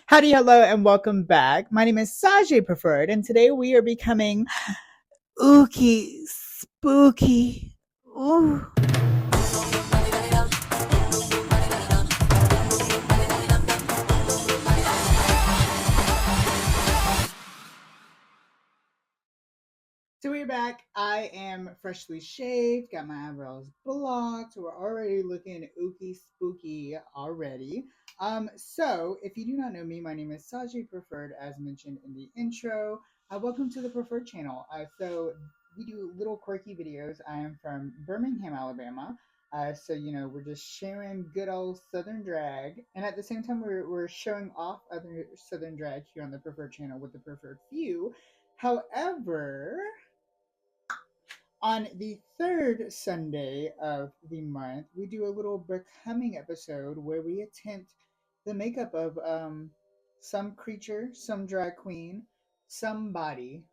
Howdy, hello, and welcome back. My name is Sajay Preferred, and today we are becoming Ooky Spooky. Ooh. So we're back. I am freshly shaved, got my eyebrows blocked. We're already looking ooky spooky already. So if you do not know me, my name is Sajay Preferred, as mentioned in the intro. Welcome to the Preferred channel. So we do little quirky videos. I am from Birmingham, Alabama. We're just sharing good old Southern drag, and at the same time, we're showing off other Southern drag here on the Preferred channel with the Preferred Few. However, on the third Sunday of the month, we do a little becoming episode where we attempt the makeup of some creature, some drag queen, somebody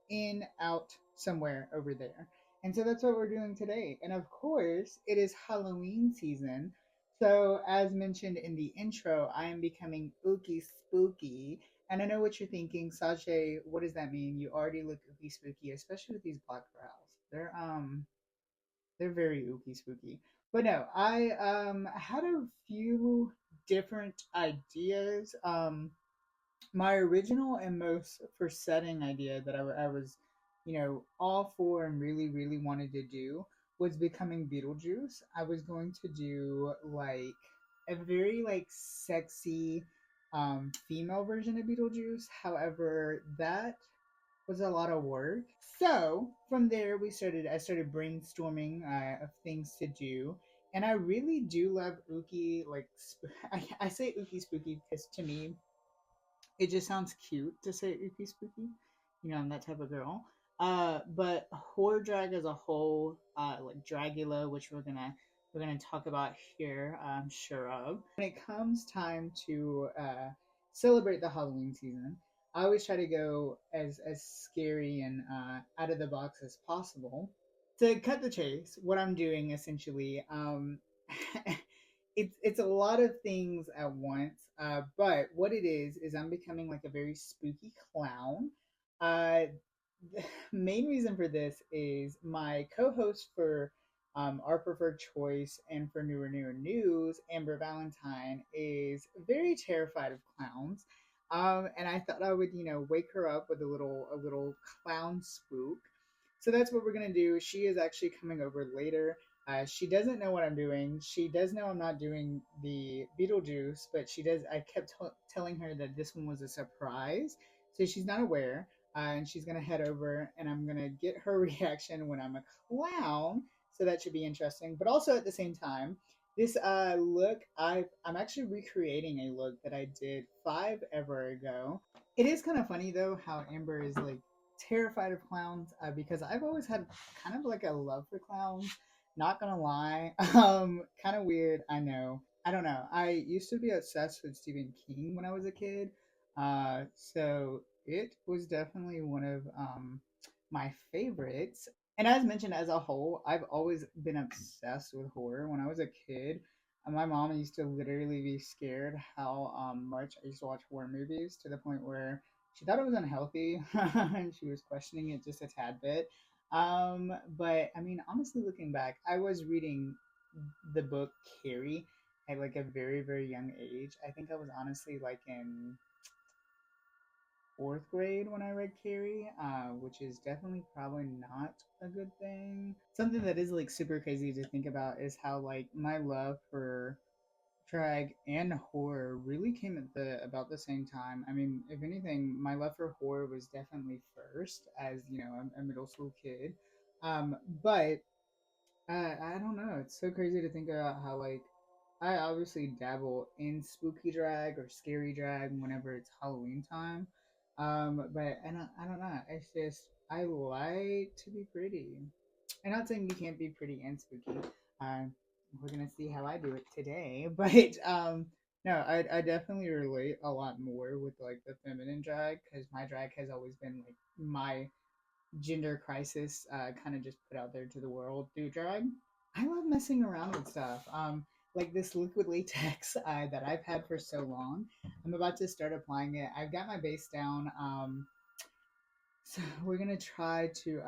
in, out, somewhere over there. And so that's what we're doing today. And of course, it is Halloween season. So, as mentioned in the intro, I am becoming Ooky Spooky. And I know what you're thinking, Sashay. What does that mean? You already look ooky spooky, especially with these black brows. They're very ooky spooky. But no, I had a few different ideas. My original and most for setting idea that I was, all for and really really wanted to do was becoming Beetlejuice. I was going to do like a very like sexy female version of Beetlejuice. However, that was a lot of work. So from there, I started brainstorming of things to do, and I really do love Ooky. I say Ooky Spooky because to me, it just sounds cute to say Ooky Spooky. I'm that type of girl. But horror drag as a whole, like Dragula, which we're gonna talk about here, I'm sure of. When it comes time to celebrate the Halloween season, I always try to go as scary and out of the box as possible. To cut the chase, what I'm doing essentially, it's a lot of things at once. But what it is I'm becoming like a very spooky clown. Uh, the main reason for this is my co-host for our preferred choice and for newer news, Amber Valentine, is very terrified of clowns. And I thought I would, wake her up with a little clown spook. So that's what we're gonna do. She is actually coming over later. She doesn't know what I'm doing. She does know I'm not doing the Beetlejuice, but she does. I kept telling her that this one was a surprise, so she's not aware. And she's gonna head over, and I'm gonna get her reaction when I'm a clown. So that should be interesting. But also at the same time, this look, I'm actually recreating a look that I did 5 ever ago. It is kind of funny though how Amber is like terrified of clowns because I've always had kind of like a love for clowns. Not gonna lie, kind of weird. I know. I don't know. I used to be obsessed with Stephen King when I was a kid, so it was definitely one of my favorites. And as mentioned, as a whole, I've always been obsessed with horror. When I was a kid, my mom used to literally be scared how much I used to watch horror movies to the point where she thought it was unhealthy and she was questioning it just a tad bit. But I mean, honestly, looking back, I was reading the book Carrie at like a very, very young age. I think I was honestly like in fourth grade when I read Carrie, which is definitely probably not a good thing. Something that is like super crazy to think about is how like my love for drag and horror really came at the about the same time. I mean, if anything, my love for horror was definitely first as a middle school kid. But I don't know. It's so crazy to think about how like I obviously dabble in spooky drag or scary drag whenever it's Halloween time. But I don't know. It's just I like to be pretty. I'm not saying you can't be pretty and spooky. Um, we're gonna see how I do it today. But no, I definitely relate a lot more with like the feminine drag because my drag has always been like my gender crisis kind of just put out there to the world through drag. I love messing around with stuff. like this liquid latex that I've had for so long. I'm about to start applying it. I've got my base down. So we're gonna try to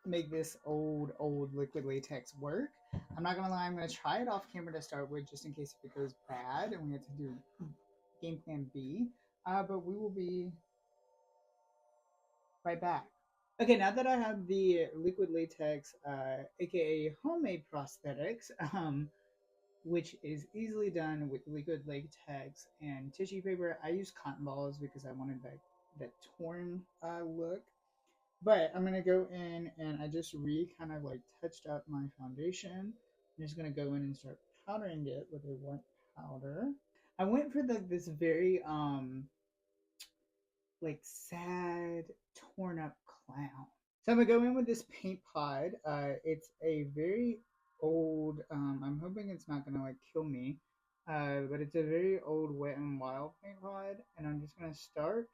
make this old liquid latex work. I'm not gonna lie, I'm gonna try it off camera to start with, just in case if it goes bad and we have to do game plan B. But we will be right back. Okay, now that I have the liquid latex, aka homemade prosthetics, which is easily done with liquid latex and tissue paper. I use cotton balls because I wanted that torn look. But I'm gonna go in and I just kind of like touched up my foundation. I'm just gonna go in and start powdering it with a white powder. I went for this very like sad, torn up clown. So I'm gonna go in with this paint pod. It's a very old. I'm hoping it's not gonna like kill me. But it's a very old Wet and Wild paint pod, and I'm just gonna start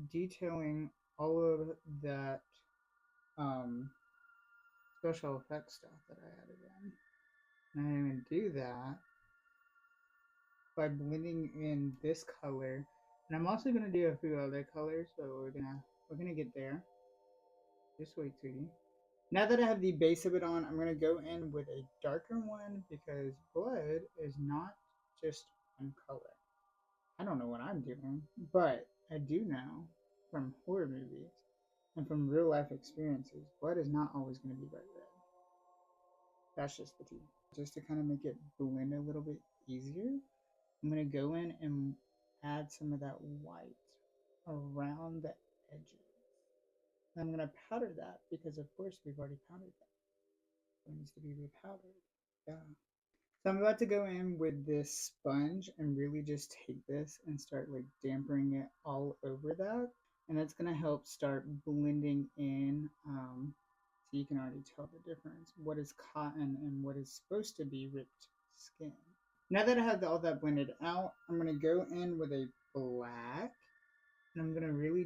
detailing all of that um, special effects stuff that I added in. And I'm gonna do that by blending in this color, and I'm also gonna do a few other colors. So we're gonna get there. Just wait, sweetie. Now that I have the base of it on, I'm going to go in with a darker one because blood is not just one color. I don't know what I'm doing, but I do know from horror movies and from real life experiences, blood is not always going to be bright red. That's just the tea. Just to kind of make it blend a little bit easier, I'm going to go in and add some of that white around the edges. And I'm going to powder that because, of course, we've already powdered that. It needs to be repowdered. Yeah. So I'm about to go in with this sponge and really just take this and start like dampering it all over that. And that's going to help start blending in. So you can already tell the difference. What is cotton and what is supposed to be ripped skin. Now that I have all that blended out, I'm going to go in with a black. And I'm going to really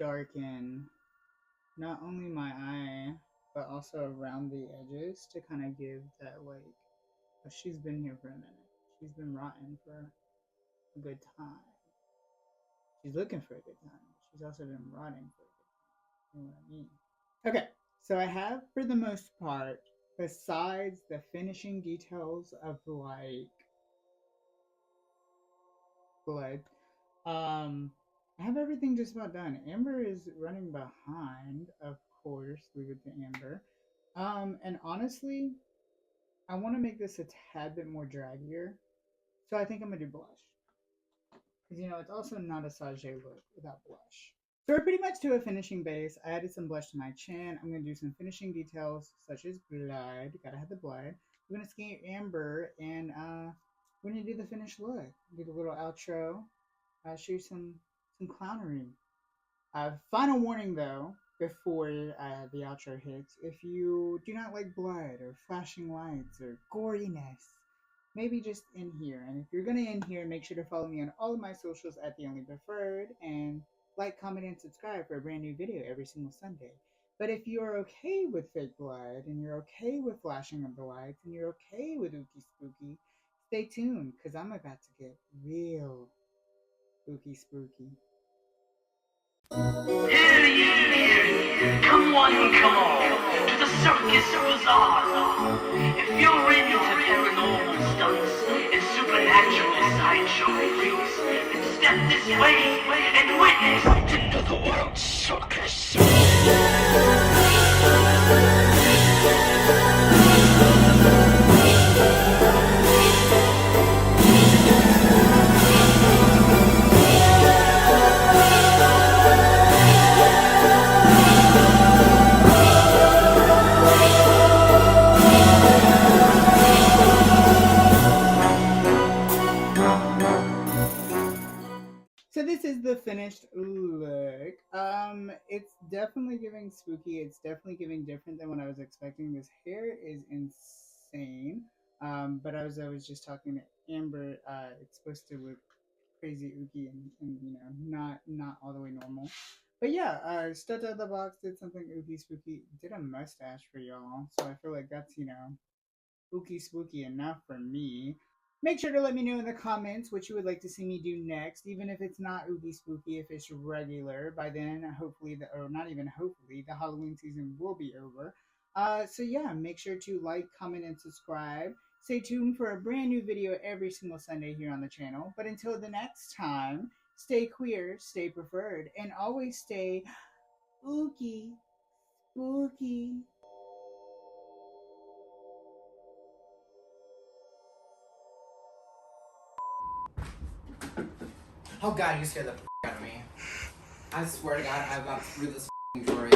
darken not only my eye, but also around the edges to kind of give that like, oh, she's been here for a minute. She's been rotting for a good time. She's looking for a good time. She's also been rotting for a good time. You know what I mean? Okay, so I have, for the most part, besides the finishing details of like blood, I have everything just about done. Amber is running behind, of course. Leave it to Amber. And honestly, I want to make this a tad bit more draggier, so I think I'm gonna do blush because it's also not a sage look without blush. So we're pretty much to a finishing base. I added some blush to my chin. I'm gonna do some finishing details such as blood. Gotta have the blood. We're gonna scan Amber and we're gonna do the finished look. Do the little outro. Show you some clownery. Final warning though, before the outro hits, if you do not like blood or flashing lights or goriness, maybe just in here. And if you're going to end here, make sure to follow me on all of my socials at The Only Preferred and like, comment, and subscribe for a brand new video every single Sunday. But if you're okay with fake blood and you're okay with flashing of the lights and you're okay with Ooky Spooky, stay tuned because I'm about to get real Ooky Spooky. Hear ye, hear ye, come one, come all, to the circus bazaar. If you're into paranormal stunts and supernatural sideshow freaks, then step this way and witness into the world's circus. So this is the finished look. It's definitely giving spooky. It's definitely giving different than what I was expecting. This hair is insane. But I was just talking to Amber. It's supposed to look crazy ooky and not all the way normal. But yeah, stepped out of the box, did something ooky spooky, did a mustache for y'all. So I feel like that's Ooky Spooky enough for me. Make sure to let me know in the comments what you would like to see me do next, even if it's not Ooky Spooky, if it's regular. By then, hopefully, or not even hopefully, the Halloween season will be over. So yeah, make sure to like, comment, and subscribe. Stay tuned for a brand new video every single Sunday here on the channel. But until the next time, stay queer, stay preferred, and always stay ooky spooky. Oh god, you scared the out of me. I swear to god, I got through this drawer.